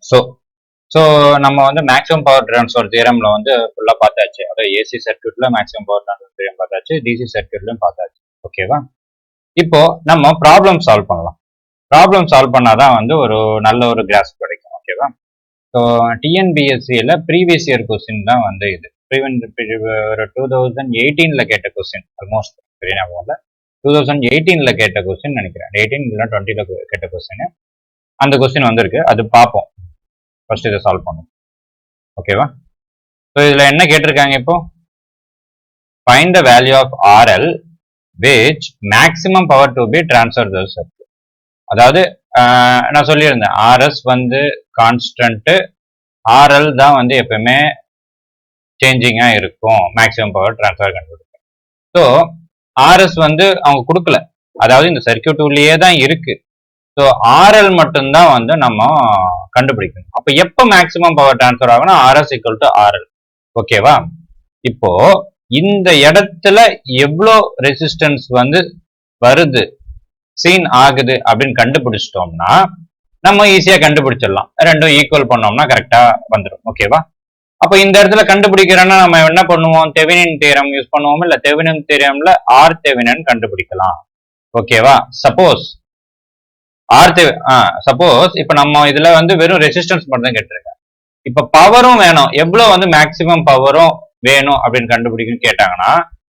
So so நம்ம வந்து maximum power transfer தியரம்ல வந்து ஃபுல்லாக பார்த்தாச்சு. அதாவது ஏசி சர்க்யூட்ல மேக்ஸிமம் பவர் ட்ரான்ஸ்ஃபர் தியரம் பார்த்தாச்சு, டிசி சர்க்யூட்லையும் பார்த்தாச்சு. ஓகேவா? இப்போ நம்ம ப்ராப்ளம் சால்வ் பண்ணலாம். ப்ராப்ளம் சால்வ் பண்ணாதான் வந்து ஒரு நல்ல ஒரு கிராஸ் கிடைக்கும். ஓகேவா? ஸோ டிஎன்பிஎஸ்சியில் ப்ரீவியஸ் இயர் கொஸ்டின் தான் வந்து இது. ஒரு 2018 கேட்ட கொஸ்டின், ஆல்மோஸ்ட் பெரிய ஞாபகம் இல்லை, 2018 கேட்ட கொஸ்டின் நினைக்கிறேன், 18 இல்லை 20 கேட்ட கொஸ்டின். அந்த கொஸ்டின் வந்திருக்கு, அது பார்ப்போம். ஃபர்ஸ்ட் இதை சால்வ் பண்ணும். ஓகேவா? ஸோ இதில் என்ன கேட்டிருக்காங்க இப்போ? Find the value of RL which maximum power to be transferred to the circuit. அதாவது நான் சொல்லியிருந்தேன், ஆர்எஸ் வந்து கான்ஸ்டன்ட், ஆர்எல் தான் வந்து எப்பவுமே சேஞ்சிங்கா இருக்கும் மேக்ஸிமம் பவர் டிரான்ஸ்ஃபர் கண்டுபிடிக்கும். ஸோ ஆர்எஸ் வந்து அவங்க கொடுக்கல, அதாவது இந்த சர்க்கியூட் உள்ளேயே தான் இருக்கு. ஸோ ஆர்எல் மட்டும்தான் வந்து நம்ம கண்டுபிடிக்கணும். அப்போ எப்போ மேக்ஸிமம் பவர் டிரான்ஸ்ஃபர் ஆகும்னா ஆர்எஸ் ஈக்குவல் டு ஆர்எல். ஓகேவா? இப்போ இந்த இடத்துல எவ்வளோ ரெசிஸ்டன்ஸ் வந்து வருது, சீன் ஆகுது அப்படின்னு கண்டுபிடிச்சிட்டோம்னா நம்ம ஈஸியா கண்டுபிடிச்சிடலாம். ரெண்டும் ஈக்குவல் பண்ணோம்னா கரெக்டா வந்துடும். ஓகேவா? அப்ப இந்த இடத்துல கண்டுபிடிக்கிறோன்னா நம்ம என்ன பண்ணுவோம்? தெவினின் தியரம் யூஸ் பண்ணுவோம். இல்ல தெவினின் தியரம்ல ஆர் தெவினன் கண்டுபிடிக்கலாம். ஓகேவா? சப்போஸ் சப்போஸ் இப்ப நம்ம இதுல வந்து வெறும் ரெசிஸ்டன்ஸ் மட்டும் தான் கேட்டிருக்கேன். இப்ப பவரும் வேணும், எவ்வளவு வந்து மேக்சிமம் பவரும் வேணும் அப்படின்னு கண்டுபிடிக்கணும் கேட்டாங்கன்னா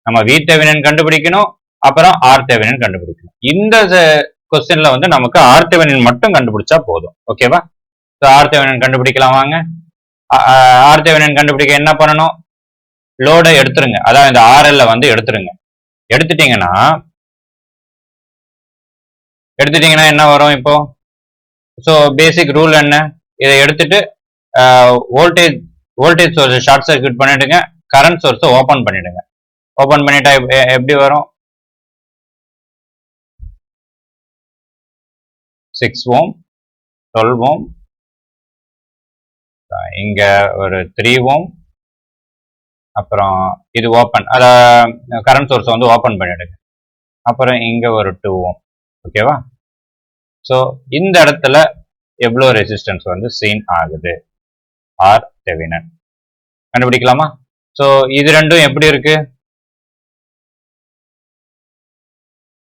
நம்ம வி தெவினன் கண்டுபிடிக்கணும், அப்புறம் ஆர் தெவினன் கண்டுபிடிக்கணும். இந்த கொஸ்டின்ல வந்து நமக்கு ஆர் தெவினன் மட்டும் கண்டுபிடிச்சா போதும். ஓகேவா? ஆர் தெவினன் கண்டுபிடிக்கலாம் வாங்க. ஆர் தெவினன் கண்டுபிடிக்க என்ன பண்ணணும்? லோடை எடுத்துருங்க, அதாவது இந்த ஆர்எல்ல வந்து எடுத்துருங்க. எடுத்துட்டீங்கன்னா என்ன வரும் இப்போ? ஸோ பேசிக் ரூல் என்ன? இதை எடுத்துட்டு வோல்டேஜ் சோர்ஸ் ஷார்ட் சர்க்யூட் பண்ணிடுங்க, கரண்ட் சோர்ஸை ஓபன் பண்ணிடுங்க. ஓபன் பண்ணிட்டா எப்படி வரும்? 6 ஓம், 12 ஓம், இங்க ஒரு 3 ஓம், அப்புறம் இது ஓபன், அத கரண்ட் சோர்ஸ் வந்து ஓபன் பண்ணிடுங்க. அப்புறம் இங்க ஒரு 2 ஓம். ஓகேவா? ஸோ இந்த இடத்துல எவ்வளோ ரெசிஸ்டன்ஸ் வந்து சீன் ஆகுது? ஆர் தெவினன் கண்டுபிடிக்கலாமா? ஸோ இது ரெண்டும் எப்படி இருக்கு?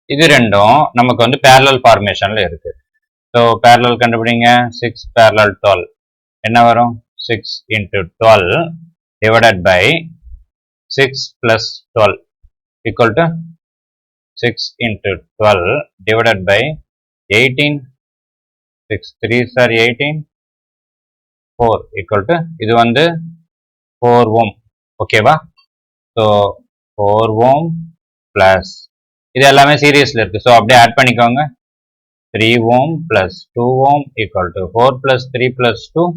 இது ரெண்டும் நமக்கு வந்து பேரலல் ஃபார்மேஷன்ல இருக்கு. ஸோ பேரலல் கண்டுபிடிங்க. 6 parallel 12 என்ன வரும்? 6 into 12 divided by 6 plus 12 equal to 6 into 12 divided by 18. 6 3s are 18. 4 equal to இது வந்து 4 ohm. ஓகேவா? ஸோ 4 ohm plus இது எல்லாமே சீரியஸ்ல இருக்கு. ஸோ அப்படியே ஆட் பண்ணிக்கோங்க. 3 ohm plus 2 ohm equal to 4 plus 3 plus 2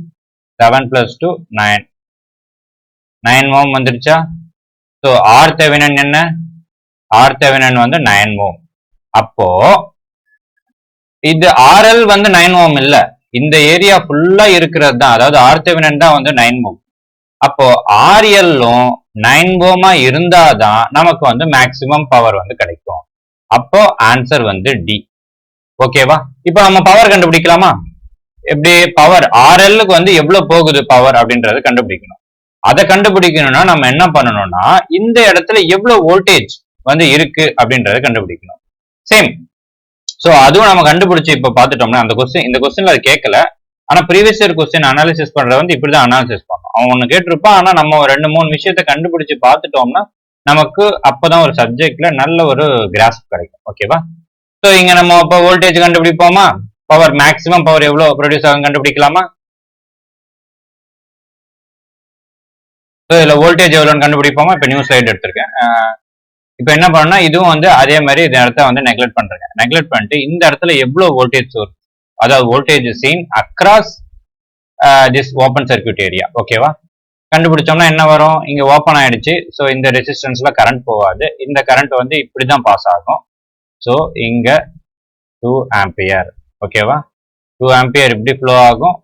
7 plus 2 9. 9 ohm வந்துருச்சா? ஸோ ஆர் தெவினன் என்ன? ஆர் தெவினன் வந்து 9 ohm. அப்போ இது ஆர்எல் வந்து 9 ohm இல்ல, இந்த ஏரியா ஃபுல்லா இருக்கிறது தான், அதாவது ஆர் தெவினன் தான் வந்து 9 ohm. அப்போ ஆர்எல்லும் 9 ohm இருந்தாதான் நமக்கு வந்து மேக்சிமம் பவர் வந்து கிடைக்கும். அப்போ ஆன்சர் வந்து டி. ஓகேவா? இப்போ நம்ம பவர் கண்டுபிடிக்கலாமா? எப்படி? பவர் ஆர்எல்லுக்கு வந்து எவ்வளவு போகுது பவர் அப்படின்றது கண்டுபிடிக்கணும். அதை கண்டுபிடிக்கணும்னா நம்ம என்ன பண்ணணும்னா இந்த இடத்துல எவ்வளவு வோல்டேஜ் வந்து இருக்கு அப்படின்றத கண்டுபிடிக்கணும். சேம். ஸோ அதுவும் நம்ம கண்டுபிடிச்சு இப்போ பார்த்துட்டோம்னா அந்த கொஸ்டின், இந்த கொஸ்டின்ல அது கேட்கல, ஆனா ப்ரீவியஸ் இயர் கொஸ்டின் அனாலிசிஸ் பண்றது வந்து இப்படிதான் அனாலிசிஸ் பண்ணும். அவன் ஒன்று கேட்டிருப்பான், ஆனா நம்ம 2-3 விஷயத்த கண்டுபிடிச்சு பார்த்துட்டோம்னா நமக்கு அப்பதான் ஒரு சப்ஜெக்ட்ல நல்ல ஒரு கிராஸ்ப் கிடைக்கும். ஓகேவா? ஸோ இங்க நம்ம இப்போ வோல்டேஜ் கண்டுபிடிப்போமா? பவர் மேக்ஸிமம் பவர் எவ்வளவு ப்ரொடியூஸ் ஆகும் கண்டுபிடிக்கலாமா? ஸோ இதுல வோல்டேஜ் எவ்வளோன்னு கண்டுபிடிப்போமா? இப்போ நியூ ஸ்லைட் எடுத்திருக்கேன். இப்போ என்ன பண்ணணும்னா இதுவும் வந்து அதே மாதிரி இந்த இடத்த வந்து நெக்லெக்ட் பண்றேன். நெக்லெக்ட் பண்ணிட்டு இந்த இடத்துல எவ்வளவு வோல்டேஜ் சோர்ஸ், அதாவது voltage seen across this open circuit area. ஓகேவா? கண்டுபிடிச்சோம்னா என்ன வரும்? இங்க ஓப்பன் ஆயிடுச்சு. ஸோ இந்த ரெசிஸ்டன்ஸ்ல கரண்ட் போகாது, இந்த கரண்ட் வந்து இப்படிதான் பாஸ் ஆகும். ஸோ இங்க 2 ஆம்பியர். ஓகேவா? 2 ஆம்பியர் இப்படி ஃப்ளோ ஆகும்,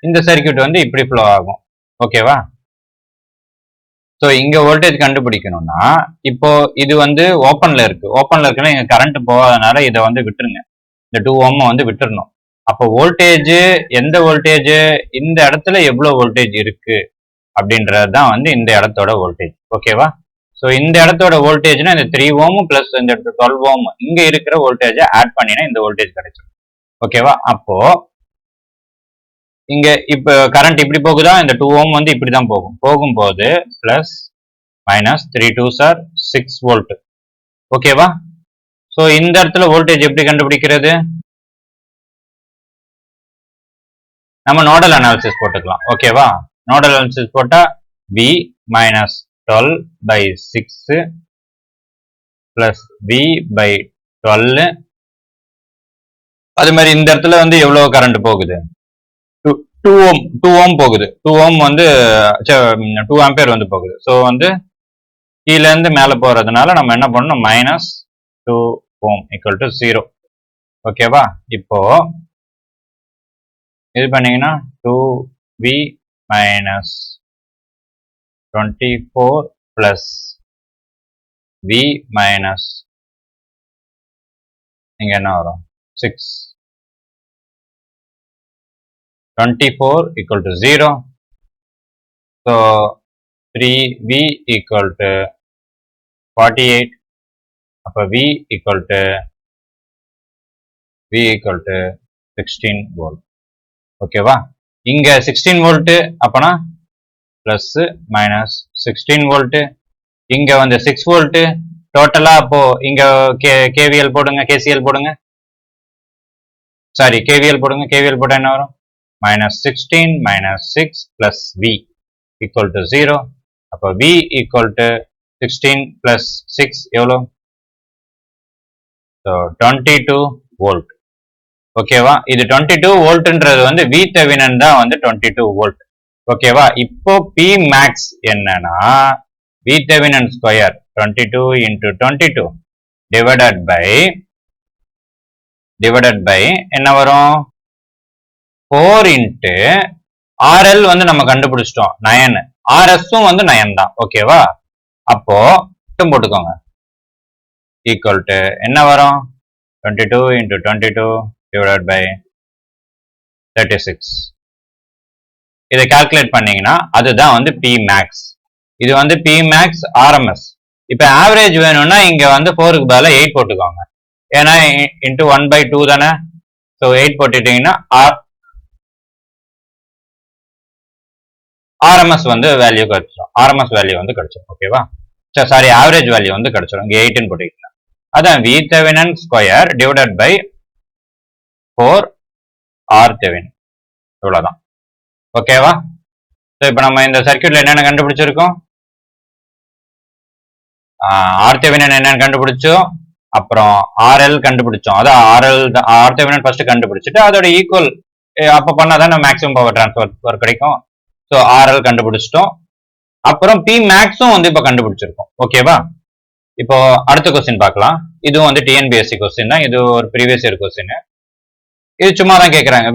இந்த சர்க்யூட் வந்து இப்படி ஃப்ளோ ஆகும். ஓகேவா? ஸோ இங்க வோல்டேஜ் கண்டுபிடிக்கணும்னா இப்போ இது வந்து ஓப்பன்ல இருக்கு. ஓப்பன்ல இருக்குன்னா இங்க கரண்ட் போகாதனால இதை வந்து விட்டுருங்க, இந்த 2 ohm வந்து விட்டுறணும். அப்போ வோல்டேஜ் எந்த வோல்டேஜ் இந்த இடத்துல எவ்வளவு வோல்டேஜ் இருக்கு அப்படின்றது தான் வந்து இந்த இடத்தோட வோல்டேஜ். ஓகேவா? ஸோ இந்த இடத்தோட வோல்டேஜ்னா இந்த 3 ஓம் பிளஸ் இந்த 12 ஓம் இங்க இருக்கிற வோல்டேஜை ஆட் பண்ணினா இந்த வோல்டேஜ் கிடைச்சிடும். ஓகேவா? அப்போ இங்க இப்ப கரண்ட் இப்படி போகுதா, இந்த 2 ஓம் வந்து இப்படிதான் போகும். போகும்போது plus minus 3 2s are 6 volt. ஓகேவா? ஸோ இந்த இடத்துல வோல்டேஜ் எப்படி கண்டுபிடிக்கிறது? நம்ம நோடல் அனாலிசிஸ் போட்டுக்கலாம். ஓகேவா? நோடல் அனாலிசிஸ் போட்டா V minus 12 by 6 plus V by 12. அது மாதிரி இந்த இடத்துல வந்து எவ்வளவு கரண்ட் போகுது? 2 ஓம் போகுது. 2 ஓம் வந்து 2 ஆம்பியர் வந்து போகுது. ஸோ வந்து கீழ இருந்து மேல போறதுனால நம்ம என்ன பண்ணணும்? Minus 2 ohm equal to 0. ஓகேவா? இப்போ இது பண்ணீங்கன்னா 2V minus 24 plus V minus இங்க என்ன வரும்? 6. 24 equal to 0. So 3V equal to 48. அப்ப V equal to 16 volt. ஓகேவா? இங்க 16 வோல்ட் அப்பனா பிளஸ் மைனஸ் 16 வோல்ட். இங்க வந்து 6 வோல்ட் டோட்டலா. அப்போ இங்க KVL போடுங்க, KCL போடுங்க, சாரி KVL போடுங்க. KVL போட்டா என்ன வரும்? minus 16 minus 6 plus V equal to 0. அப்போ V equal to 16 plus 6 எவ்வளோ? So 22 volt. ஓகேவா? இது 22 வோல்ட்ன்றது வந்து V தெவினன் தான் வந்து 22 வோல்ட். ஓகேவா? இப்போ P max என்னன்னா V Thevenin square 22 into 22 divided by என்ன வரும்? 4 into RL வந்து நம்ம கண்டுபிடிச்சிட்டோம் 9. RSும் வந்து 9 தான். ஓகேவா? அப்போ போட்டுக்கோங்க ஈக்குவல் டு என்ன வரும்? 22 into 22 divided by 36. இதை கால்குலேட் பண்ணீங்கன்னா அதுதான் வந்து P max. இது வந்து P max RMS. இப்ப ஆவரேஜ் வேணும்னா இங்க வந்து 4க்கு பதிலா 8 போட்டுக்கோங்க. ஏன்னா இன்டு 1/2 தானே. ஸோ 8 போட்டுட்டீங்கன்னா RMS வந்து வேல்யூ கிடைச்சிடும். RMS வேல்யூ வந்து கிடைச்சிடும். ஓகேவா? சாரி, ஆவரேஜ் வேல்யூ வந்து கிடைச்சிடும். இங்க 8 போட்டுக்கிட்டீங்கன்னா அதான் V Thevenin square divided by 4 R Thevenin. இவ்வளவுதான். ஓகேவா? இப்போ நம்ம இந்த சர்க்யூட்ல என்னென்ன கண்டுபிடிச்சிருக்கோம்? R தெவினன் என்னன்னு கண்டுபிடிச்சோம், அப்புறம் RL கண்டுபிடிச்சோம். அதான் R தெவினன் ஃபர்ஸ்ட் கண்டுபிடிச்சிட்டு அதோட ஈக்குவல் அப்ப பண்ணாதான் நம்ம மேக்ஸிமம் பவர் டிரான்ஸ்ஃபர் கிடைக்கும். ஸோ RL கண்டுபிடிச்சிட்டோம். அப்புறம் P மேக்ஸும் வந்து இப்போ கண்டுபிடிச்சிருக்கோம். ஓகேவா? இப்போ அடுத்த கொஸ்டின் பார்க்கலாம். இதுவும் வந்து TNPSC கொஸ்டின் தான். இது ஒரு ப்ரீவியஸ் இயர் கொஸ்டின். இது சும்மா தான் கேட்குறாங்க.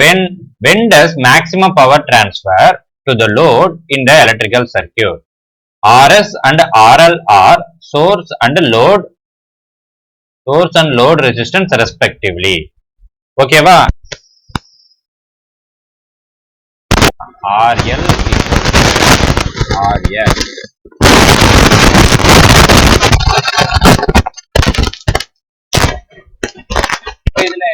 when does maximum power transfer to the load in the electrical circuit? RS and RL are source and load resistance respectively. ஓகேவா? RL RS. இதுல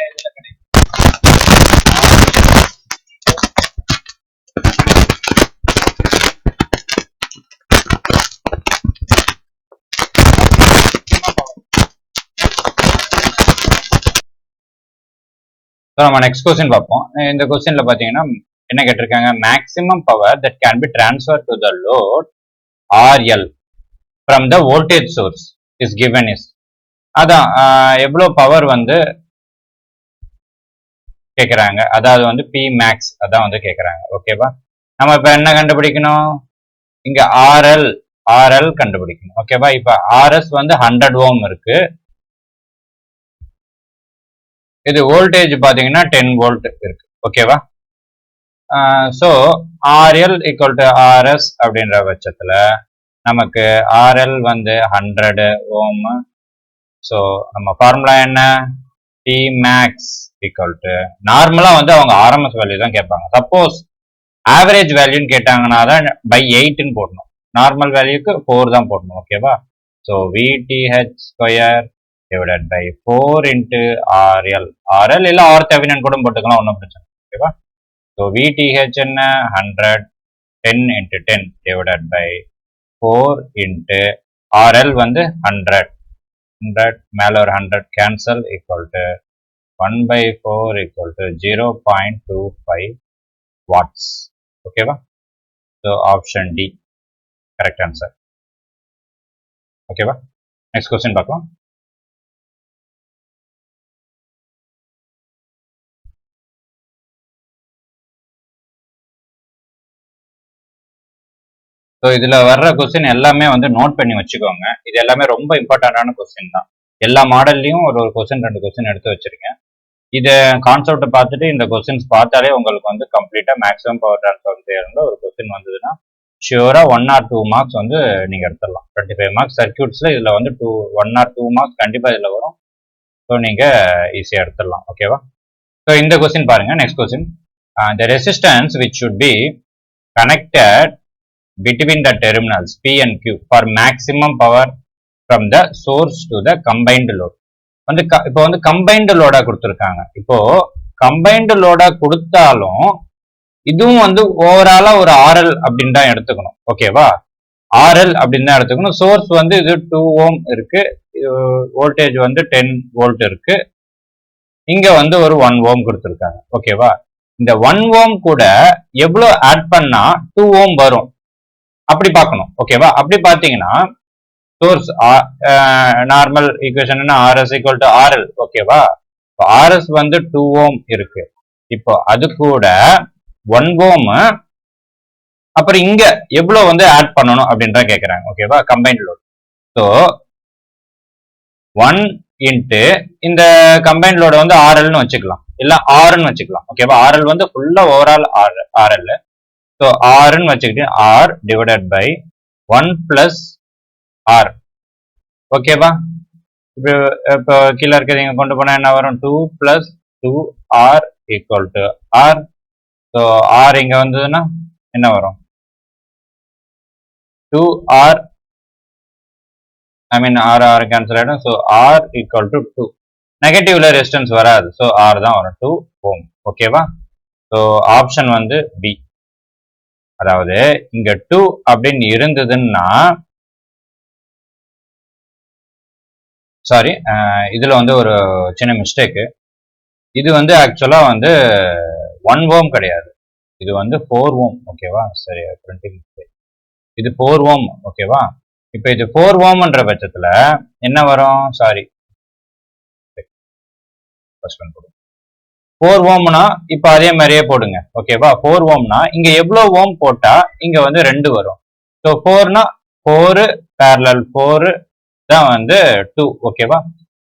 நம்ம நெக்ஸ்ட் கொஸ்டின் பார்ப்போம். இந்த கொஸ்டின்ல பாத்தீங்கன்னா என்ன கேட்டிருக்காங்க? Maximum power that can be transfer to the load RL from the voltage source is given is. அதான் எவ்வளவு பவர் வந்து கேக்குறாங்க. அதாவது வந்து P max அதான் வந்து கேக்குறாங்க. ஓகேவா? நம்ம இப்ப என்ன கண்டுபிடிக்கணும்? இங்க RL கண்டுபிடிக்கணும். ஓகேவா? இப்ப RS வந்து 100 ஓம் இருக்கு. இது வோல்டேஜ் பாத்தீங்கன்னா 10 வோல்ட் இருக்கு. ஓகேவா? So RL equal to RS அப்படின்ற பட்சத்துல நமக்கு RL வந்து 100 ஓம். ஸோ நம்ம ஃபார்முலா என்ன? P max ஈக்குவல் டு நார்மலா வந்து அவங்க ஆர்எம்எஸ் வேல்யூ தான் கேட்பாங்க. சப்போஸ் ஆவரேஜ் வேல்யூன்னு கேட்டாங்கன்னா தான் பை 8ன்னு போடணும். நார்மல் வேல்யூக்கு 4 தான் போடணும். ஓகேவா? So VTH square divided by 4 into RL. RL இல்லை RThevenin கூட போட்டுக்கலாம், ஒன்றும் பிரச்சனை. ஓகேவா? ஸோ VTH என்ன 100 10 into 10 divided by 4 into RL வந்து 100 மேலே ஒரு 100 cancel equal to 1/4 equal to 0.25 watts. ஓகேவா? So option D correct answer. ஓகேவா? நெக்ஸ்ட் கொஸ்டின் பார்க்கலாம். ஸோ இதில் வர்ற கொஸ்டின் எல்லாமே வந்து நோட் பண்ணி வச்சுக்கோங்க. இது எல்லாமே ரொம்ப இம்பார்ட்டண்டான கொஸ்டின் தான். எல்லா மாடல்லையும் ஒரு கொஸ்டின் 2 கொஸ்டின் எடுத்து வச்சிருக்கேன். இதை கான்செப்டை பார்த்துட்டு இந்த கொஸ்டின்ஸ் பார்த்தாலே உங்களுக்கு வந்து கம்ப்ளீட்டாக மேக்ஸிமம் பவர் ட்ரான்ஸ்ஃபார்ம் தேர்ந்த ஒரு கொஸ்டின் வந்ததுன்னா ஷியூராக 1 or 2 மார்க்ஸ் வந்து நீங்கள் எடுத்துடலாம். 25 மார்க்ஸ் சர்க்கியூட்ஸில் இதில் வந்து 1 or 2 மார்க்ஸ் கண்டிப்பாக இதில் வரும். ஸோ நீங்கள் ஈஸியாக எடுத்துடலாம். ஓகேவா? ஸோ இந்த கொஸ்டின் பாருங்க. Next question, the resistance which should be connected between the terminals P and Q for maximum power from the source to the combined load. வந்து இப்போ வந்து கம்பைன்டு லோடா கொடுத்துருக்காங்க. இப்போ கம்பைன்டு லோடா கொடுத்தாலும் இதுவும் வந்து ஓவராலா ஒரு RL அப்படின்னு தான் எடுத்துக்கணும். ஓகேவா? RL அப்படின்னு தான் எடுத்துக்கணும். சோர்ஸ் வந்து இது 2 ohm இருக்கு, வோல்டேஜ் வந்து 10 volt இருக்கு, இங்க வந்து ஒரு 1 ohm கொடுத்துருக்காங்க. ஓகேவா? இந்த 1 ohm கூட எவ்வளவு ஆட் பண்ணா 2 ohm வரும் அப்படி பார்க்கணும். ஓகேவா? அப்படி பார்த்தீங்கன்னா சோர்ஸ் நார்மல் ஈக்குவேஷன் என்ன, RS ஈக்குவல் டு RL. ஓகேவா? RS வந்து 2 ohm இருக்கு. இப்போ அது கூட 1 ohm, அப்புறம் இங்க எவ்வளவு வந்து ஆட் பண்ணணும் அப்படின்றத கேட்கறாங்க. ஓகேவா? Combined load. ஸோ 1 இன்ட்டு இந்த கம்பைன்ட் லோட வந்து RLன்னு வச்சுக்கலாம், இல்ல Rன்னு வச்சுக்கலாம். ஓகேவா? RL வந்து ஃபுல்லா ஓவரால் RL. ஸோ Rன்னு வச்சுக்கிட்டு R divided by 1 plus R. ஓகேவா? இப்போ கீழே இருக்கிறது இங்க கொண்டு போனா என்ன வரும், 2 plus 2R equal to R. So R இங்க வந்ததுன்னா என்ன வரும், 2R, I mean R cancel ஆயிடும். So R equal to 2. நெகட்டிவ்ல ரெசிஸ்டன்ஸ் வராது. ஸோ R தான் வரும், 2 ohm. ஓகேவா? ஸோ ஆப்ஷன் வந்து பி. அதாவது இங்க 2 அப்படின்னு இருந்ததுன்னா, சாரி, இதுல வந்து ஒரு சின்ன மிஸ்டேக்கு. இது வந்து ஆக்சுவலா வந்து 1 ohm கிடையாது, இது வந்து 4 ohm. ஓகேவா? சரி, பிரிண்டிங் மிஸ்டேக். இது 4 ohm. ஓகேவா? இப்ப இது 4 ohmன்ற பட்சத்துல என்ன வரும், சாரி, 4 ohmனா இப்ப அதே மாதிரியே போடுங்க. ஓகேவா? 4 ohmனா இங்க எவ்வளவு ஓம் போட்டா இங்க வந்து 2 வரும். ஸோ 4னா 4 parallel 4 தான் வந்து 2. ஓகேவா?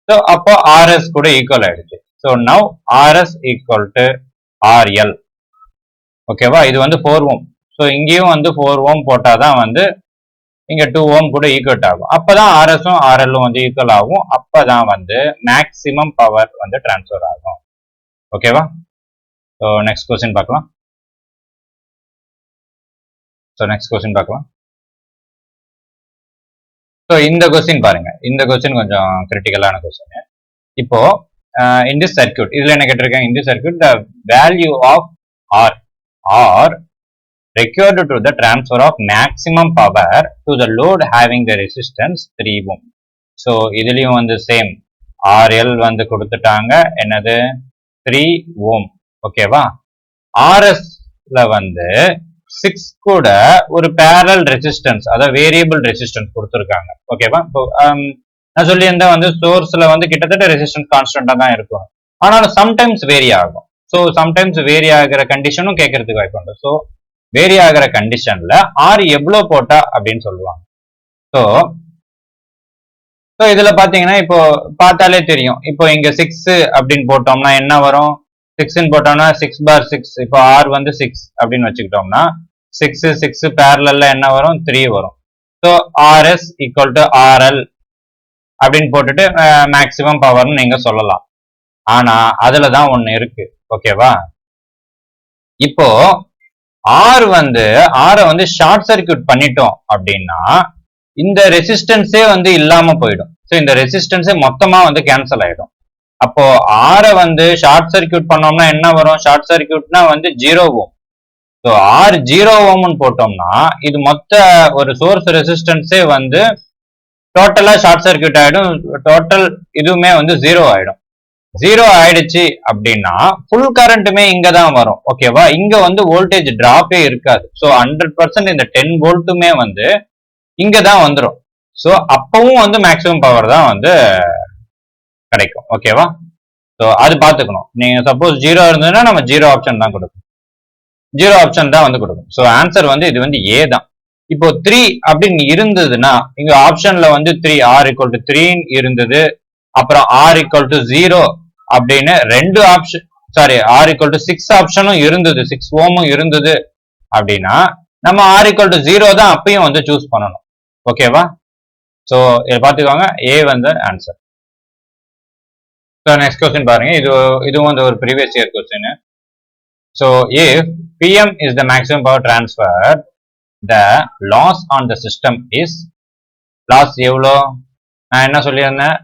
ஸோ அப்போ RS கூட ஈக்குவல் ஆயிடுச்சு. So now RS equal to RL. ஓகேவா? இது வந்து 4 ohm. ஸோ இங்கேயும் வந்து 4 ohm போட்டாதான் வந்து இங்க 2 ohm கூட ஈக்குவல் ஆகும். அப்பதான் RSம் RLம் வந்து ஈக்குவல் ஆகும். அப்பதான் வந்து மேக்சிமம் பவர் வந்து டிரான்ஸ்ஃபர் ஆகும். ஓகேவா? ஸோ நெக்ஸ்ட் கொஸ்டின் பார்க்கலாம். ஸோ இந்த கொஸ்டின் பாருங்க. இந்த கொஸ்டின் கொஞ்சம் கிரிட்டிக்கலான கொஸ்டின். இப்போ இன் திஸ் சர்க்யூட், இதுல என்ன கேட்டிருக்காங்க, in this circuit the value of R required to the transfer of maximum power to the load having the resistance 3 ohm. So இதுலயும் வந்து சேம் RL வந்து கொடுத்துட்டாங்க, என்னது 3 ohm. ஓகேவா? RSல வந்து 6 கூட ஒரு பேரல் ரெசிஸ்டன்ஸ், அதாவது வேரியபிள் ரெசிஸ்டன்ஸ் கொடுத்துருக்காங்க. ஓகேவா? நான் சொல்லியிருந்தேன் வந்து சோர்ஸ்ல வந்து கிட்டத்தட்ட ரெசிஸ்டன்ஸ் கான்ஸ்டன்டா தான் இருக்கும், ஆனாலும் சம்டைம்ஸ் வேரி ஆகும். ஸோ சம்டைம்ஸ் வேரி ஆகிற கண்டிஷனும் கேட்கறதுக்கு வாய்ப்பு உண்டு. ஸோ வேரி ஆகிற கண்டிஷன்ல R எவ்வளவு போட்டா அப்படின்னு சொல்லுவாங்க. ஸோ இதுல பாத்தீங்கன்னா இப்போ பார்த்தாலே தெரியும். இப்போ இங்க 6 அப்படின்னு போட்டோம்னா என்ன வரும், 6ன்னு போட்டோம்னா 6/6. இப்போ R வந்து 6 அப்படின்னு வச்சுக்கிட்டோம்னா 6 பேரலல்ல என்ன வரும், 3 வரும். So RS equal to RL அப்படின்னு போட்டுட்டு மேக்சிமம் பவர்னு நீங்க சொல்லலாம். ஆனா அதுலதான் ஒண்ணு இருக்கு. ஓகேவா? இப்போ ஆர் வந்து ஷார்ட் சர்க்கியூட் பண்ணிட்டோம் அப்படின்னா இந்த ரெசிஸ்டன்ஸே வந்து இல்லாம போயிடும். ஸோ இந்த ரெசிஸ்டன்ஸே மொத்தமா வந்து கேன்சல் ஆயிடும். அப்போ ஆரை வந்து ஷார்ட் சர்க்கியூட் பண்ணோம்னா என்ன வரும்? ஷார்ட் சர்க்கியூட்னா வந்து 0 ஓம். ஸோ ஆர் 0 ஓம்னு போட்டோம்னா இது மொத்த ஒரு சோர்ஸ் ரெசிஸ்டன்ஸே வந்து டோட்டலா ஷார்ட் சர்க்கியூட் ஆயிடும். டோட்டல் இதுவுமே வந்து 0 ஆயிடும். 0 ஆயிடுச்சு அப்படின்னா ஃபுல் கரண்ட்டுமே இங்க தான் வரும். ஓகேவா? இங்க வந்து வோல்டேஜ் டிராப்பே இருக்காது. ஸோ 100% இந்த 10 வோல்ட்டுமே வந்து இங்க தான் வந்துடும். ஸோ அப்பவும் வந்து மேக்ஸிமம் பவர் தான் வந்து கிடைக்கும். ஓகேவா? ஸோ அது பார்த்துக்கணும். நீங்க சப்போஸ் 0 இருந்ததுன்னா நம்ம 0 ஆப்ஷன் தான் கொடுக்கும். 0 ஆப்ஷன் தான் வந்து கொடுக்கும். ஸோ ஆன்சர் வந்து இது வந்து ஏ தான். இப்போ 3 அப்படின்னு இருந்ததுன்னா இங்க ஆப்ஷன்ல வந்து 3 ஆர் ஈக்குவல் டு 3 இருந்தது. அப்புறம் ஆர் ஈக்குவல் டு 0 அப்படின்னு ரெண்டு option, sorry R equal to 6 ஆப்ஷனும் இருந்தது, 6 ஓமும் இருந்தது அப்படின்னா நம்ம ஆர் ஈக்குவல் டு 0 தான் அப்பயும் வந்து சூஸ் பண்ணணும். ஓகேவா? ஸோ இதை பார்த்துக்கோங்க, ஏ வந்து ஆன்சர். ஸோ நெக்ஸ்ட் கொஸ்டின் பாருங்க. இதுவும் வந்து ஒரு previous year question. So if PM is the maximum power transfer, the loss on the system is, loss எவ்வளோ? நான் என்ன சொல்லியிருந்தேன்?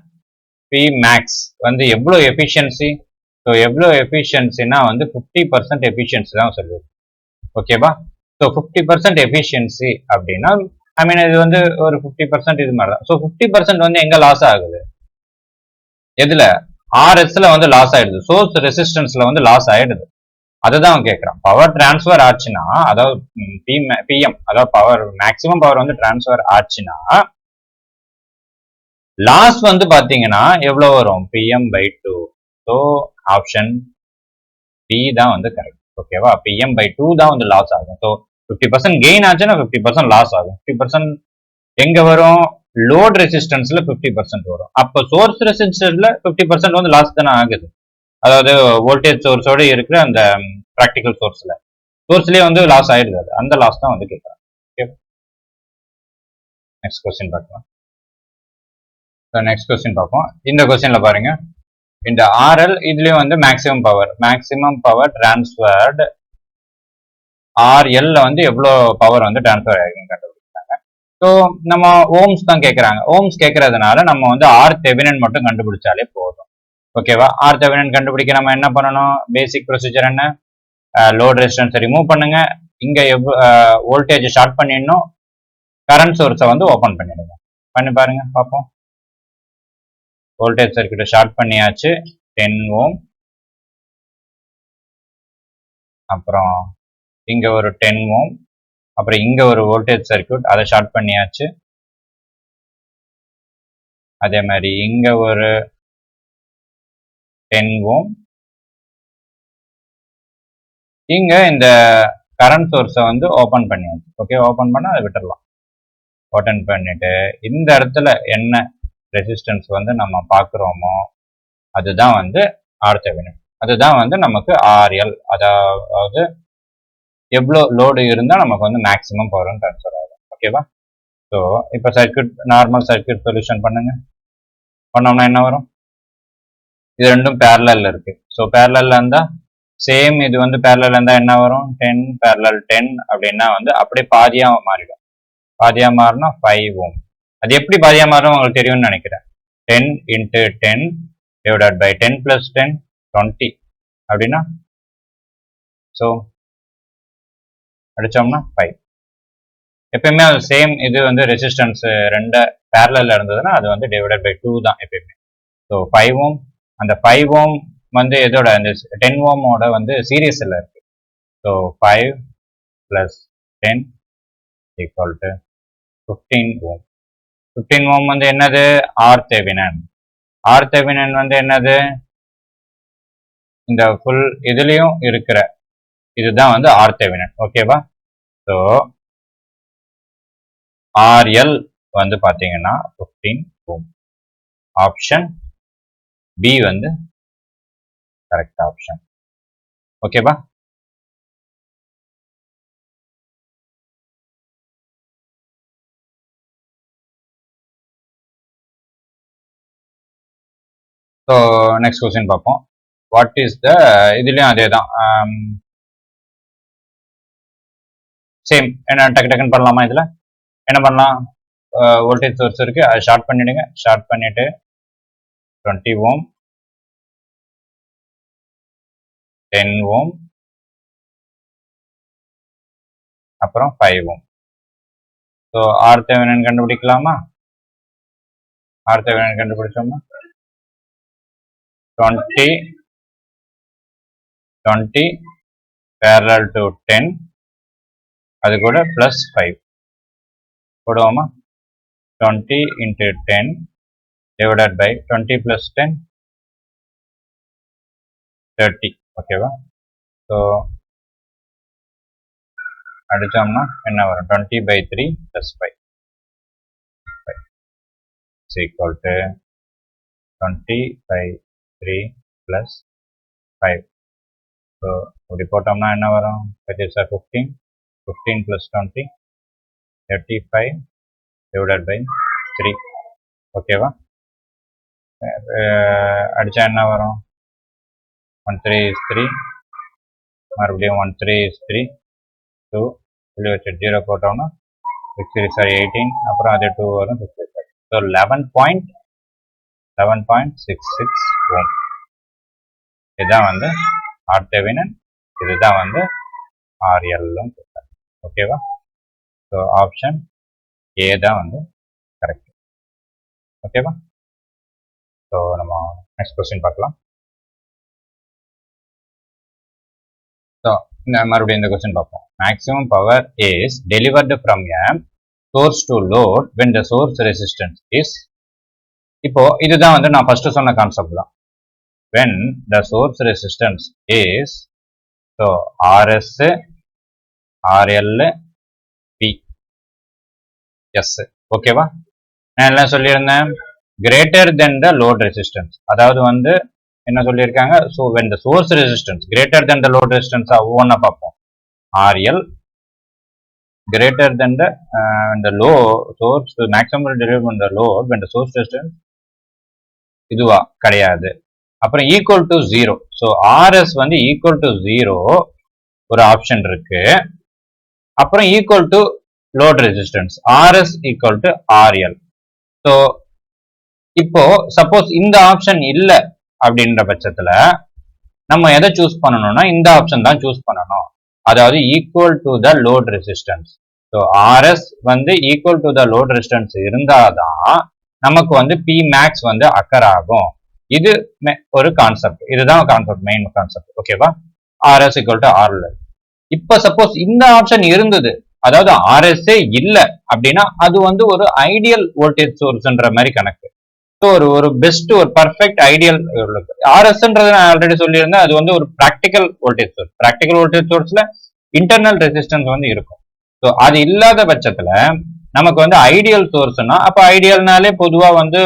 P max வந்து எவ்வளோ எஃபிஷியன்சி? ஸோ எவ்வளோ எஃபிஷியன்சினா வந்து 50% எஃபிஷியன்சி தான் சொல்லுது. ஓகேவா? ஸோ 50% எஃபிஷியன்சி அப்படின்னா ஐ மீன் இது வந்து ஒரு 50% இது மாதிரி தான். ஸோ 50% வந்து எங்க லாஸ் ஆகுது? எதுல? ஆர்எஸ்ல வந்து லாஸ் ஆயிடுது, சோர்ஸ் ரெசிஸ்டன்ஸ்ல வந்து லாஸ் ஆயிடுது. அதுதான் அவன் கேட்கறான். பவர் டிரான்ஸ்ஃபர் ஆச்சுன்னா, அதாவது பிஎம், அதாவது பவர் மேக்சிமம் பவர் வந்து டிரான்ஸ்ஃபர் ஆச்சுன்னா லாஸ் வந்து பாத்தீங்கன்னா எவ்வளவு வரும்? PM/2. ஸோ ஆப்ஷன் டி தான் வந்து கரெக்ட். ஓகேவா? PM/2 தான் வந்து லாஸ் ஆகும். ஸோ 50% கெயின் ஆச்சுன்னா 50% லாஸ் ஆகும். 50% எங்க வரும்? லோட் ரெசிஸ்டன்ஸ்ல 50% வரும். அப்போ சோர்ஸ் ரெசிஸ்டன்ஸ்ல 50% வந்து லாஸ் தானே ஆகுது. அதாவது வோல்டேஜ் சோர்ஸோட இருக்கிற அந்த ப்ராக்டிக்கல் சோர்ஸ்லயே வந்து லாஸ் ஆயிடுது. அந்த லாஸ் தான் வந்து கேட்கறாங்க. ஓகே, நெக்ஸ்ட் கொஸ்டின் பார்க்கலாம். நெக்ஸ்ட் கொஸ்டின் பார்ப்போம். இந்த கொஸ்டின்ல பாருங்க, இந்த ஆர்எல் இதுலயும் வந்து மேக்ஸிமம் பவர் டிரான்ஸ்ஃபர்டு ஆர்எல்ல வந்து எவ்வளவு பவர் வந்து டிரான்ஸ்ஃபர் ஆகிருக்குன்னு கண்டுபிடிச்சாங்க. ஸோ நம்ம ஓம்ஸ் தான் கேட்கறாங்க. ஓம்ஸ் கேட்கறதுனால நம்ம வந்து ஆர் தெவெனின் மட்டும் கண்டுபிடிச்சாலே போதும். ஓகேவா? ஆர் தெவெனின் கண்டுபிடிக்க நம்ம என்ன பண்ணணும்? பேசிக் ப்ரொசீஜர் என்ன? லோட் ரெசிஸ்டன்ஸ் ரிமூவ் பண்ணுங்க, இங்க வோல்டேஜ் ஷார்ட் பண்ணிடணும், கரண்ட் சோர்ஸை வந்து ஓபன் பண்ணிடுங்க. பண்ணி பாருங்க பார்ப்போம். வோல்டேஜ் சர்க்யூட்டை ஷார்ட் பண்ணியாச்சு, 10 ஓம். அப்புறம் இங்க ஒரு 10 ஓம். அப்புறம் இங்க ஒரு வோல்டேஜ் சர்க்யூட், அதை ஷார்ட் பண்ணியாச்சு. அதே மாதிரி இங்க ஒரு 10 ஓம். இங்க இந்த கரண்ட் சோர்ஸை வந்து ஓபன் பண்ணியாச்சு. ஓகே, ஓபன் பண்ணா அதை விட்டுடலாம். ஓபன் பண்ணிட்டு இந்த இடத்துல என்ன ரெசிஸ்டன்ஸ் வந்து நம்ம பார்க்குறோமோ அதுதான் வந்து ஆர் தெவெனின். அதுதான் வந்து நமக்கு ஆர்எல், அதாவது எவ்வளோ லோடு இருந்தால் நமக்கு வந்து மேக்ஸிமம் பவர் ட்ரான்ஸ்ஃபர் ஆகும். ஓகேவா? ஸோ இப்போ நார்மல் சர்க்யூட் சொல்யூஷன் பண்ணுங்க. பண்ணோம்னா என்ன வரும்? இது ரெண்டும் பேரலல் இருக்கு. ஸோ பேரலல்ல இருந்தா சேம், இது வந்து பேரலல் இருந்தா என்ன வரும்? 10 பேரலல் 10 அப்படின்னா வந்து அப்படியே பாதியா மாறிடும். பாதியா மாறினா 5 ஓம். அது எப்படி பாதியா மாறும் உங்களுக்கு தெரியும்னு நினைக்கிறேன். 10 × 10 டிவைடட் பை 10 + 10 20 அப்படின்னா, ஸோ அடிச்சோம்னா 5. எப்பயுமே அது சேம், இது வந்து ரெசிஸ்டன்ஸ் ரெண்டு பேரலல்ல இருந்ததுன்னா அது வந்து டிவைடட் பை 2 தான் எப்பயுமே. ஸோ 5 ஓம். அந்த 5 ஓம் வந்து எதோட, அந்த 10 ஓமோட வந்து சீரியஸ்ல இருக்கு. ஸோ 5 + 10 = 15 ஓம். 15 ஓம் வந்து என்னது? R Thevenin. ஆர் தெவெனின் வந்து என்னது? இந்த ஃபுல் இதுலயும் இருக்கிற இதுதான் வந்து ஆர் தெவெனின். ஓகேவா? ஸோ ஆர்எல் வந்து பாத்தீங்கன்னா 15 ஓம். ஆப்ஷன் பி வந்து கரெக்ட் ஆப்ஷன். ஓகேவா? ஸோ நெக்ஸ்ட் கொஸ்டின் பார்ப்போம். வாட் இஸ் த இதுலயும் அதே தான் சேம். என்ன டக்கு டக்குன்னு பண்ணலாமா? இதுல என்ன பண்ணலாம்? வோல்டேஜ் சோர்ஸ் இருக்கு, அதை ஷார்ட் பண்ணிடுங்க. ஷார்ட் பண்ணிட்டு 20 ohm 10 ohm அப்புறம் 5 ohm. So RThevenin கண்டுபிடிக்கலாமா? RThevenin கண்டுபிடிச்சோம்னா 20 parallel to 10 அது கூட plus 5 போடுவோமா? 20 into 10 divided by 20 plus 10 30. ஓகேவா? ஸோ அடிச்சோம்னா என்ன வரும்? 20 by 3 plus 5 is equal to 20 by 3 plus 5. So இப்படி போட்டோம்னா என்ன வரும்? That is 15 plus 20 35 divided by 3. ஓகேவா? அடிச்சா என்ன வரும்? 1 3 is 3, மறுபடியும் 1 3 is 3, 2 சொல்லி வச்சு 0 போட்டோம்னா 18, அப்புறம் அதே 2 வரும் 65. So 11.66 ohm. இதுதான் வந்து RThevenin, இதுதான் வந்து RL. ஓகேவா? ஸோ ஆப்ஷன் ஏ தான் வந்து கரெக்ட். ஓகேவா? ஸோ நம்ம நெக்ஸ்ட் கொஸ்டின் பார்க்கலாம். ஸோ மறுபடியும் இந்த கொஸ்டின் பார்ப்போம். Maximum power is delivered from a source to load when the source resistance is. இப்போ இதுதான் வந்து நான் ஃபர்ஸ்ட் சொன்ன கான்செப்ட் தான். When the source resistance is so RS RL P S. ஓகேவா? நான் என்ன சொல்லியிருந்தேன்? கிரேட்டர் தென் த லோட் ரெசிஸ்டன்ஸ். அதாவது வந்து என்ன சொல்லியிருக்காங்க? So when the source resistance greater than the load resistance ஒவ்வொன்றா பார்ப்போம். RL greater than the low source maximum delivery பண்ண load when the source resistance இதுவா கிடையாது. அப்புறம் ஈக்குவல் டு 0. ஸோ RS வந்து ஈக்குவல் டு 0 ஒரு ஆப்ஷன் இருக்கு. அப்புறம் equal to load resistance RS equal to RL. So இப்போ சப்போஸ் இந்த ஆப்ஷன் இல்லை அப்படின்ற பட்சத்துல நம்ம எதை சூஸ் பண்ணணும்னா இந்த ஆப்ஷன் தான் சூஸ் பண்ணணும். அதாவது equal to the load resistance. So RS வந்து equal to the load resistance இருந்தாதான் நமக்கு வந்து P max வந்து அக்கர் ஆகும். இது ஒரு கான்செப்ட். இதுதான் கான்செப்ட், மெயின் கான்செப்ட். ஓகேவா? RS equal to RL. இப்ப சப்போஸ் இந்த ஆப்ஷன் இருந்தது, அதாவது RS இல்ல அப்படின்னா அது வந்து ஒரு ஐடியல் வோல்டேஜ் சோர்ஸ்ன்ற மாதிரி கணக்கு. ஸோ ஒரு பெஸ்ட் ஒரு பர்ஃபெக்ட் ஐடியல் RSன்றது நான் ஆல்ரெடி சொல்லியிருந்தேன். அது வந்து ஒரு practical voltage source. Practical voltage சோர்ஸ்ல இன்டர்னல் ரெசிஸ்டன்ஸ் வந்து இருக்கும். ஸோ அது இல்லாத பட்சத்துல நமக்கு வந்து ஐடியல் சோர்ஸ்னா அப்போ ஐடியல்னாலே பொதுவா வந்து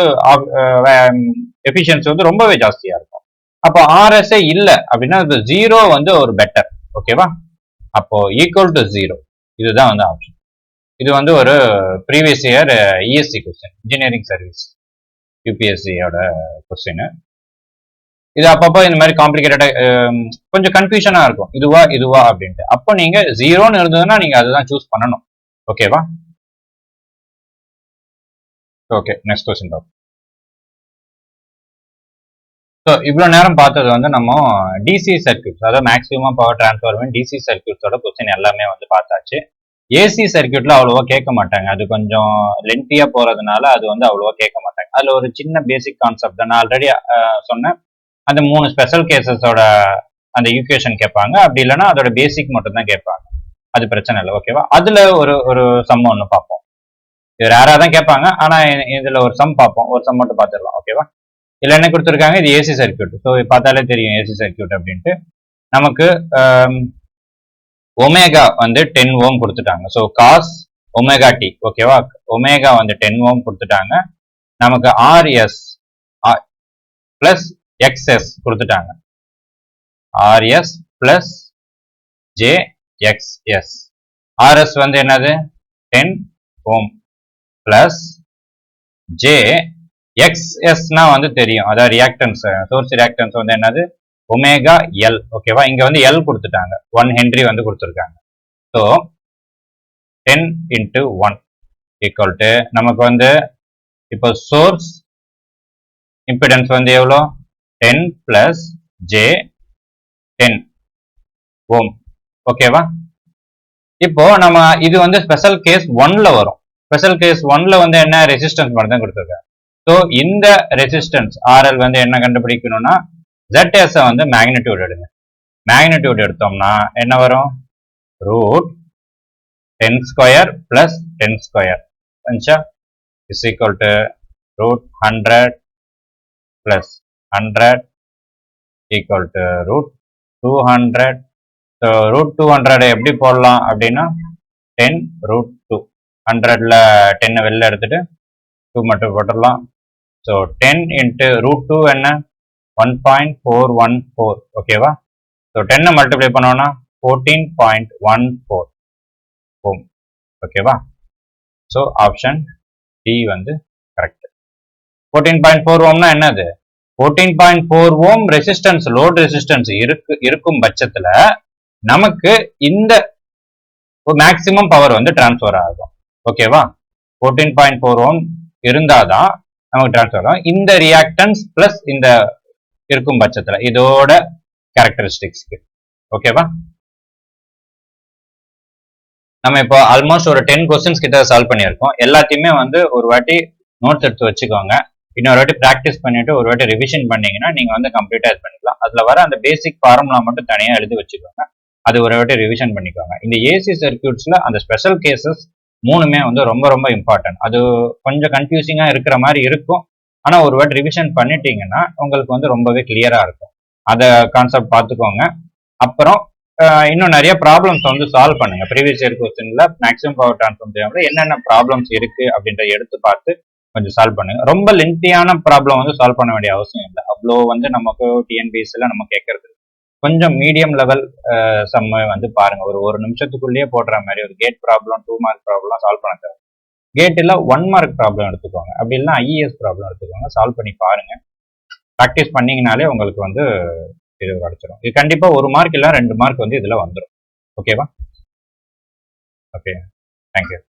எஃபிஷியன்சி வந்து ரொம்பவே ஜாஸ்தியா இருக்கும். அப்போ RS இல்லை அப்படின்னா அது 0 வந்து ஒரு பெட்டர். ஓகேவா? அப்போ ஈக்குவல் டு 0 இதுதான் வந்து ஆப்ஷன். இது வந்து ஒரு previous year ESC question, engineering service UPSCயோட கொஸ்டின். இது அப்பப்போ இந்த மாதிரி காம்ப்ளிகேட்டடா கொஞ்சம் கன்ஃபியூஷனா இருக்கும், இதுவா அப்படின்ட்டு. அப்போ நீங்க 0ன்னு இருந்ததுன்னா நீங்க அதுதான் சூஸ் பண்ணணும். ஓகேவா? ஓகே, நெக்ஸ்ட் கொஸ்டின் பார்ப்போம். ஸோ இவ்வளோ நேரம் பார்த்தது வந்து நம்ம டிசி சர்க்கியூட்ஸ், அதாவது மேக்ஸிமம் பவர் டிரான்ஸ்ஃபார்மர் டிசி சர்க்கியூட்ஸோட கொஸ்டின் எல்லாமே வந்து பார்த்தாச்சு. ஏசி சர்க்கியூட்ல அவ்வளோவா கேட்க மாட்டாங்க. அது கொஞ்சம் லென்த்தியா போறதுனால அது வந்து அவ்வளோவா கேட்க மாட்டாங்க. அதுல ஒரு சின்ன பேசிக் கான்செப்ட் தான் நான் ஆல்ரெடி சொன்னேன். அந்த 3 ஸ்பெஷல் கேசஸோட அந்த ஈக்குவேஷன் கேட்பாங்க. அப்படி இல்லைன்னா அதோட பேசிக் மட்டும் தான் கேட்பாங்க. அது பிரச்சனை இல்லை. ஓகேவா? அதுல ஒரு சம் ஒன்று பார்ப்போம். இது ரேரா தான் கேட்பாங்க. ஆனா இதுல ஒரு சம் பார்ப்போம். ஒரு சம் மட்டும் பார்த்துடலாம். ஓகேவா? இதுல என்ன கொடுத்துருக்காங்க? இது ஏசி சர்க்கியூட். ஸோ பார்த்தாலே தெரியும் ஏசி சர்க்கியூட் அப்படின்ட்டு. நமக்கு ஒமேகா வந்து 10 ஓம் கொடுத்துட்டாங்க. So cause omega T. ஓகேவா? ஒமேகா வந்து 10 ஓம் கொடுத்துட்டாங்க. நமக்கு ஆர்எஸ் பிளஸ் எக்ஸ்எஸ் கொடுத்துட்டாங்க. RS plus J XS. RS வந்து என்னது? 10 ஓம் பிளஸ் ஜே எக்ஸ்எஸ்னா வந்து தெரியும், அதாவது ரியாக்டன்ஸ், சோர்ஸ் ரியாக்டன்ஸ் வந்து என்னது? Omega L. ஓகேவா, இங்க வந்து எல் கொடுத்துட்டாங்க, 1 ஹென்றி வந்து கொடுத்துருக்காங்க. ஸோ 10 into 1 ஈக்குவல் டு நமக்கு வந்து இப்போ சோர்ஸ் இம்பிடன்ஸ் வந்து எவ்வளோ 10 பிளஸ் ஜே 10 ஓம். ஓகேவா, இப்போ நம்ம இது வந்து ஸ்பெஷல் கேஸ் 1ல வரும். ஸ்பெஷல் கேஸ் 1ல வந்து என்ன ரெசிஸ்டன்ஸ் மட்டும் தான் கொடுத்துருக்காங்க. ஸோ இந்த ரெசிஸ்டன்ஸ் ஆர்எல் வந்து என்ன கண்டுபிடிக்கணும்னா ZS வந்து மேக்னிடியூட் எடுங்க. மேக்னிடியூட் எடுத்தோம்னா என்ன வரும், root 10 square plus 10 square is equal to root 100 plus 100 equal to root 200. So root 200 எப்படி போடலாம் அப்படின்னா 10 ரூட் 2, 100ல 10 வெளில எடுத்துட்டு 2 மட்டும் போட்டுடலாம். ஸோ 10 இன்ட்டு ரூட் 2 என்ன 1.414. ஓகேவா, ஸோ 10 மல்டிப்ளை பண்ணோம்னா 14.14 ஓம். ஓகேவா, ஸோ ஆப்ஷன் டி வந்து கரெக்ட். 14.4 ஓம்னா என்னது, 14.4 ஓம் ரெசிஸ்டன்ஸ், லோட் ரெசிஸ்டன்ஸ் இருக்கும் பட்சத்துல நமக்கு இந்த மேக்சிமம் பவர் வந்து டிரான்ஸ்ஃபர் ஆகும். ஓகேவா, 14.4 ஓம் இருந்தாதான் நமக்கு டிரான்ஸ்ஃபர் ஆகும். இந்த ரியாக்டன்ஸ் பிளஸ் இந்த இருக்கும் பட்சத்துல இதோட கேரக்டரிஸ்டிக்ஸ்க்கு. ஓகேவா, நம்ம இப்போ ஆல்மோஸ்ட் ஒரு 10 கொஸ்டின்ஸ் கிட்ட சால்வ் பண்ணியிருக்கோம். எல்லாத்தையுமே வந்து ஒரு வாட்டி நோட்ஸ் எடுத்து வச்சுக்கோங்க. இன்னொரு வாட்டி ப்ராக்டிஸ் பண்ணிட்டு ஒரு வாட்டி ரிவிஷன் பண்ணீங்கன்னா நீங்க வந்து கம்ப்ளீட்டா இது பண்ணிக்கலாம். அதுல வர அந்த பேசிக் ஃபார்முலா மட்டும் தனியா எழுதி வச்சுக்கோங்க, அது ஒரு வாட்டி ரிவிஷன் பண்ணிக்கோங்க. இந்த ஏசி சர்க்கியூட்ஸ்ல அந்த ஸ்பெஷல் கேசஸ் 3மே வந்து ரொம்ப ரொம்ப இம்பார்ட்டன்ட். அது கொஞ்சம் கன்ஃபியூசிங்கா இருக்கிற மாதிரி இருக்கும், ஆனா ஒரு வாட்டி ரிவிஷன் பண்ணிட்டீங்கன்னா உங்களுக்கு வந்து ரொம்பவே கிளியரா இருக்கும். அதை கான்செப்ட் பார்த்துக்கோங்க. அப்புறம் இன்னும் நிறைய ப்ராப்ளம்ஸ் வந்து சால்வ் பண்ணுங்க. ப்ரீவியஸ் இயர் கொஸ்டின்ல மேக்ஸிமம் பவர் டிரான்ஸ்ஃபார்ம் தேவை என்னென்ன ப்ராப்ளம்ஸ் இருக்கு அப்படின்றத எடுத்து பார்த்து கொஞ்சம் சால்வ் பண்ணுங்க. ரொம்ப லென்த்தியான ப்ராப்ளம் வந்து சால்வ் பண்ண வேண்டிய அவசியம் இல்லை. அவ்வளோ வந்து நமக்கு டிஎன்பிஎஸ்சில நம்ம கேட்கறது கொஞ்சம் மீடியம் லெவல் சம்ம வந்து பாருங்க. ஒரு நிமிஷத்துக்குள்ளேயே போடுற மாதிரி ஒரு GATE problem 2 mark problem solve பண்ண தேவை. கேட் இல்ல 1 மார்க் ப்ராப்ளம் எடுத்துக்கோங்க, அப்படி இல்லைன்னா ஐஏஎஸ் ப்ராப்ளம் எடுத்துக்கோங்க, சால்வ் பண்ணி பாருங்க. ப்ராக்டிஸ் பண்ணீங்கனாலே உங்களுக்கு வந்து இது கிடைச்சிடும். இது கண்டிப்பா 1 மார்க் இல்ல 2 மார்க் வந்து இதுல வந்துடும். ஓகேவா, ஓகே, தேங்க்யூ.